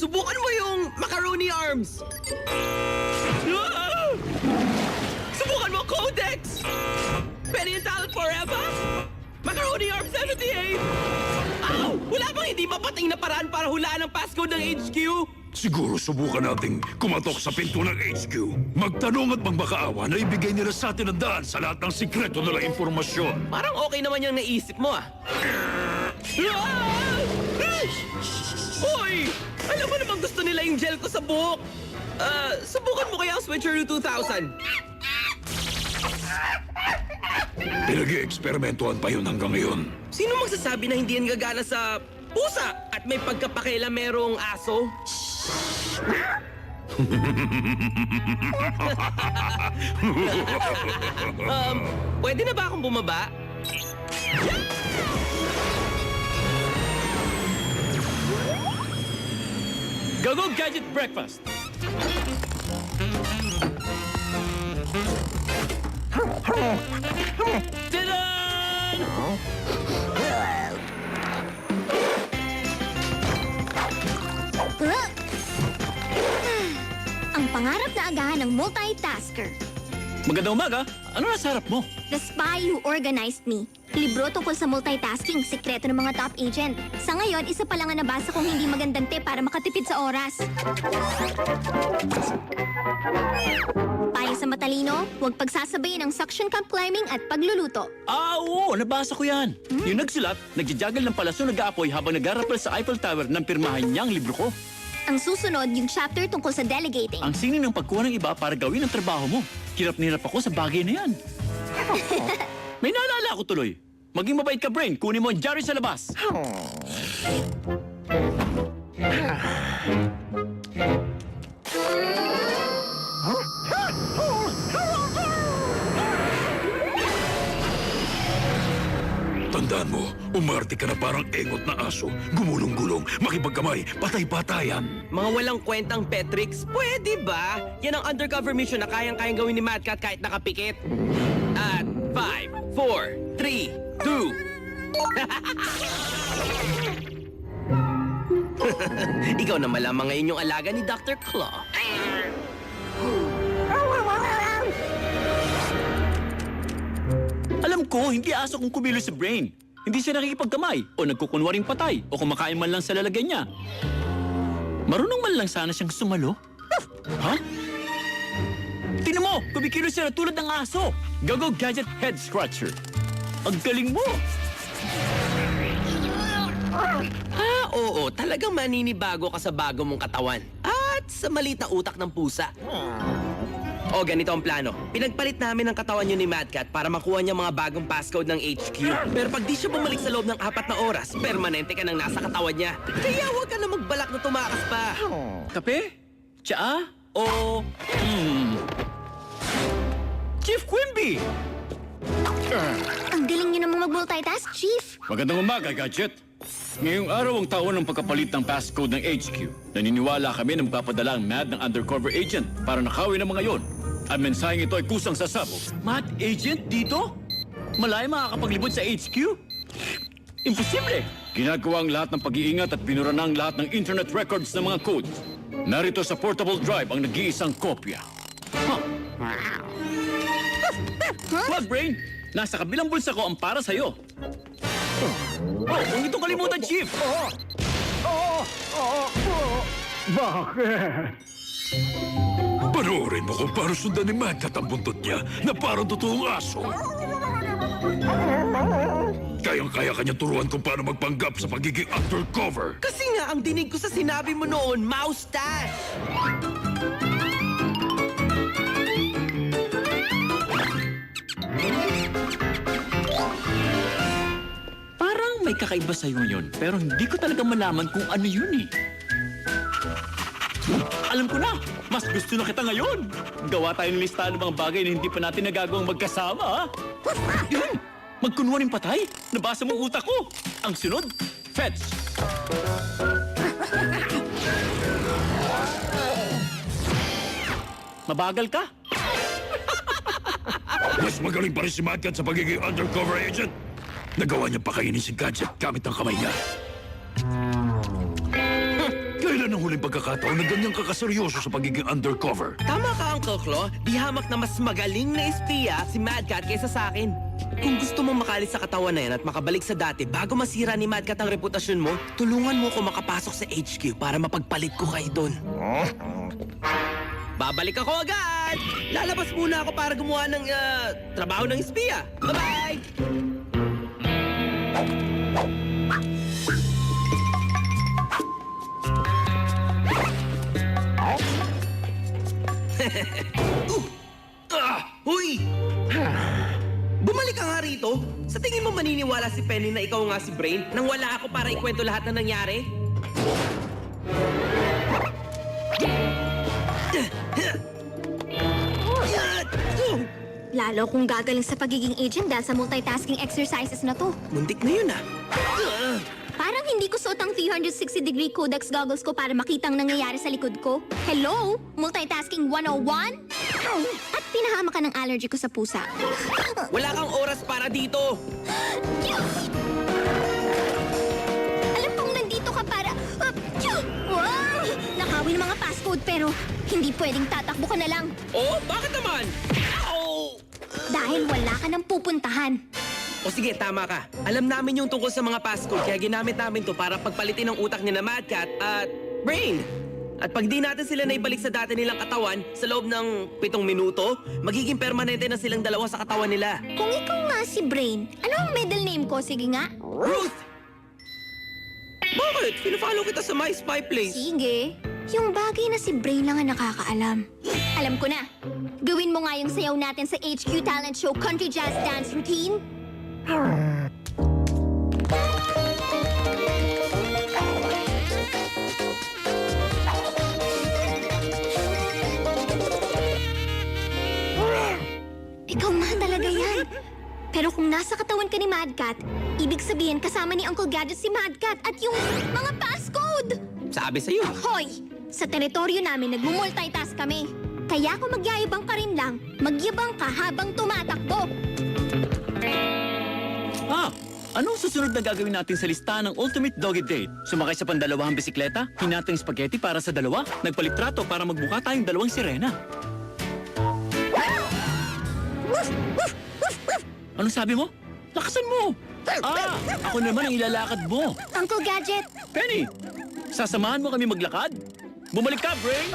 Subukan mo yung macaroni arms! Ah! Subukan mo Codex! Penny and Talent Forever! Macaroni Arms 78! Ow! Wala bang hindi mapating na paraan para hulaan ang passcode ng HQ? Siguro subukan nating kumatok sa pinto ng HQ. Magtanong at magmakaawa na ibigay nila sa atin ang daan sa lahat ng sikreto nilang impormasyon. Parang okay naman yung naisip mo ah. Ah! Hoy! Alam mo namang gusto nila yung gel ko sa buhok. Subukan mo kaya ang Switcheroo 2000. Pinag-i-eksperimentuhan pa yun hanggang ngayon. Sino magsasabi na hindi yan gagana sa pusa at may pagkapakailan merong aso? Pwede na ba akong bumaba? Go Gadget Breakfast! Tadaan! Ang pangarap na agahan ng multitasker. Magandang umaga. Ano nasa harap mo? The Spy Who Organized Me. Libro tungkol sa multitasking, sikreto ng mga top agent. Sa ngayon, isa pa lang ang nabasa kong hindi magandang tip para makatipid sa oras. Payo sa matalino, huwag pagsasabayin ang suction cup climbing at pagluluto. Oo, nabasa ko yan. Yung nagsulat, nagjajagal ng palaso nag-aapoy habang nag-arapel sa Eiffel Tower ng pirmahan niyang libro ko. Ang susunod, yung chapter tungkol sa delegating. Ang sining ng pagkuha ng iba para gawin ang trabaho mo. Hirap na hirap ako sa bagay na yan. May naalala ko tuloy. Maging mabait ka, Brain. Kunin mo ang Jerry sa labas. Tandaan mo, umarte ka na parang engot na aso. Gumulong-gulong, makipagkamay, patay-patayan. Mga walang kwentang Petrix, pwede ba? Yan ang undercover mission na kayang-kayang gawin ni Mad Cat kahit nakapikit. At 5, 4, 3, 2... Ikaw na malamang ngayon yung alaga ni Dr. Claw. Alam ko, hindi aso kung kumilos si Brain. Hindi siya nakikipagkamay o nagkukunwaring patay o kumakain man lang sa lalagyan niya. Marunong man lang sana siyang sumalo. Ha? Tingnan mo! Kumikilos siya na tulad ng aso! Go Gadget Head Scratcher! Ang galing mo! Oo, talagang maninibago ka sa bago mong katawan. At sa maliit na utak ng pusa. O, ganito ang plano. Pinagpalit namin ang katawan niyo ni Mad Cat para makuha niya mga bagong passcode ng HQ. Pero pag di siya bumalik sa loob ng 4 na oras, permanente ka nang nasa katawan niya. Kaya huwag ka na magbalak na tumakas pa. Kape? Tsaa? O... Chief Quimby! Ang galing niyo namang mag-multitask, Chief. Magandang umaga, Gadget. Ngayong araw ang taon ng pagkapalit ng passcode ng HQ. Naniniwala kami na magpapadala ang MAD ng undercover agent para nakawin ang mga yon. Ang mensaheng ito ay kusang sasabog. MAD agent dito? Malaya makakapaglibot sa HQ? Imposible! Ginagawa ang lahat ng pag-iingat at binura na ang lahat ng internet records ng mga codes. Narito sa portable drive ang nag-iisang kopya. Wag, Brain! Nasa kabilang bulsa ko ang para sa'yo. Oh, huwag itong kalimutan, Chief! Panoorin mo kung paano sundan ni Mad Cat ang buntot niya na parang totoong aso. Kayang-kaya kanya turuan kung paano magpanggap sa pagiging undercover. Kasi nga, ang dinig ko sa sinabi mo noon, moustache! Parang may kakaiba sa'yo ngayon, pero hindi ko talaga malaman kung ano yun eh. Alam ko na! Mas gusto na kita ngayon! Gawa tayong listahan ng mga bagay na hindi pa natin nagagawang magkasama, ha? Yun! Magkunwaring patay? Nabasa mo utak ko! Ang sunod, fetch! Mabagal ka? Mas magaling pa rin si Mad Cat sa pagiging undercover agent. Nagawa niya pakainin si Gadget gamit ang kamay niya. Kailan Kailan ang huling pagkakataon na ganyang kakaseryoso sa pagiging undercover? Tama ka, Uncle Claw. Di hamak na mas magaling na espiya si Mad Cat kaysa sa akin. Kung gusto mong makalis sa katawan na yan at makabalik sa dati bago masira ni Mad Cat ang reputasyon mo, tulungan mo ko makapasok sa HQ para mapagpalit ko kayo doon. Babalik ako agad! Lalabas muna ako para gumawa ng trabaho ng espiya. Bye-bye! Huy! Bumalik ka nga rito. Sa tingin mo maniniwala si Penny na ikaw nga si Brain nang wala ako para ikwento lahat na nangyari? Lalo kung gagaling sa pagiging agent dahil sa multitasking exercises na to. Muntik na yun ah. Parang hindi ko suot ang 360-degree Codex goggles ko para makita ang nangyayari sa likod ko. Hello? Multitasking 101? At pinahama ka ng allergy ko sa pusa. Wala kang oras para dito. Alam kong nandito ka para... Wow! Nakawin ng mga passcode pero hindi pwedeng tatakbo ka na lang. Oh, bakit naman? Ow! Dahil wala ka nang pupuntahan. O sige, tama ka. Alam namin yung tungkol sa mga passcode kaya ginamit namin to para pagpalitin ang utak ni na Mad Cat at Brain. At pag di natin sila naibalik sa dati nilang katawan sa loob ng 7 minuto, magiging permanente na silang dalawa sa katawan nila. Kung ikaw nga si Brain, ano ang middle name ko? Sige nga. Ruth! Bakit? Pinafollow kita sa My Spy Place. Sige. Yung bagay na si Brain lang ang nakakaalam. Alam ko na. Gawin mo nga yung sayaw natin sa HQ Talent Show Country Jazz Dance Routine. Ikaw nga talaga yan. Pero kung nasa katawan ka ni Mad Cat, ibig sabihin kasama ni Uncle Gadget si Mad Cat at yung mga passcode! Sabi sa'yo. Hoy! Sa teritoryo namin, nagmumultitask kami. Kaya kung magyayabang ka rin lang, magyabang ka habang tumatakbo. Anong susunod na gagawin natin sa listahan ng Ultimate Doggy Date? Sumakay sa pandalawahang bisikleta? Hinatang spaghetti para sa dalawa? Nagpalitrato para magbuka tayong dalawang sirena? Anong sabi mo? Lakasan mo! Ako naman ang ilalakad mo. Uncle Gadget, Penny, sasamahan mo kami maglakad? Bumalik ka, Brain!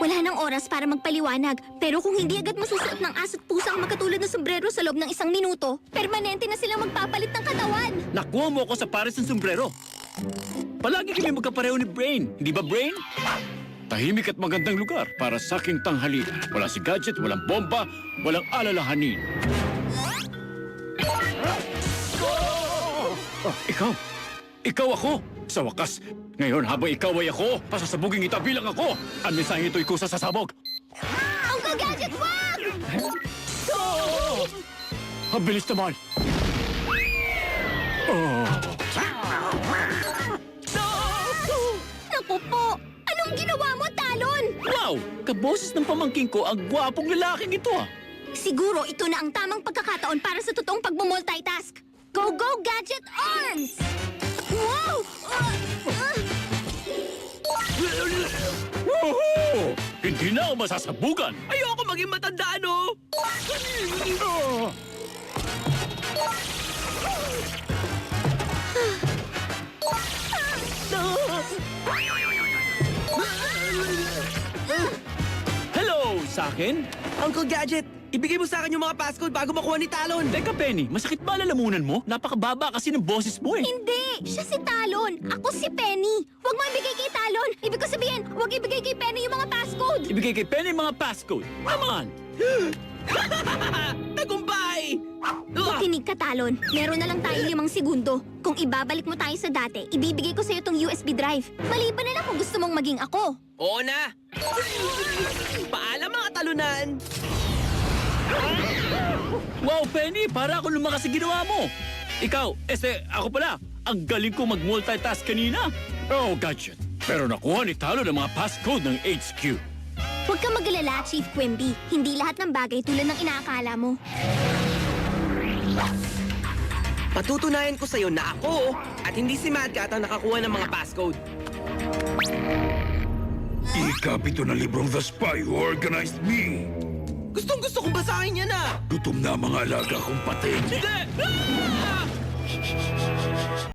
wala nang oras para magpaliwanag. Pero kung hindi agad masusuot ng aso't pusa ang makatulad na sombrero sa loob ng 1 minuto, permanente na silang magpapalit ng katawan. Nakuha mo ako sa pares ng sombrero. Palagi kami magkapareho ni Brain. Hindi ba, Brain? Tahimik at magandang lugar para sa aking tanghali. Wala si Gadget, walang bomba, walang alalahanin. Ikaw! Ikaw ako! Sa wakas, ngayon habang ikaw ay ako, pasasabugin kita bilang ako. Ang mensahe ito'y kusa sa sabog. Uncle Gadget, wag! Ang bilis naman! Naku po! Anong ginawa mo, Talon? Wow! Kaboses ng pamangking ko ang gwapong lalaking ito ah! Siguro ito na ang tamang pagkakataon para sa totoong pagmumultitask. Go, go, Gadget Arms! Wow! Woohoo! Hindi na ako masasabugan! Ayoko maging matanda, no? Hello! Sa akin? Uncle Gadget, ibigay mo sa akin yung mga passcode bago makuha ni Talon. Teka, Penny, masakit ba lalamunan mo? Napakababa kasi ng boses mo eh. Hindi! Siya si Talon! Ako si Penny! Huwag mo ibigay kay Talon! Ibig ko sabihin, huwag ibigay kay Penny yung mga passcode! Ibigay kay Penny mga passcode. Naman! Tagumpay! Makinig ka, Talon. Meron na lang tayo 5 segundo. Kung ibabalik mo tayo sa dati, ibibigay ko sa'yo tong USB drive. Maliban na lang kung gusto mong maging ako. Oo na! Paalam mga talunan! Wow, Penny! Para ako lumakas sa ginawa mo! Ikaw, ako pala. Ang galing ko mag-multitask kanina. Oh, Gadget. Pero nakuha ni Talo ng mga passcode ng HQ. Huwag kang mag-alala, Chief Quimby. Hindi lahat ng bagay tulad ng inaakala mo. Patutunayan ko sa'yo na ako at hindi si Mad Cat ang nakakuha ng mga passcode. copy to ng librong The Spy Who Organized Me. Gustong-gusto kong basahin yan ah! Gutom na ang mga alaga kong pating. Hindi! Ah!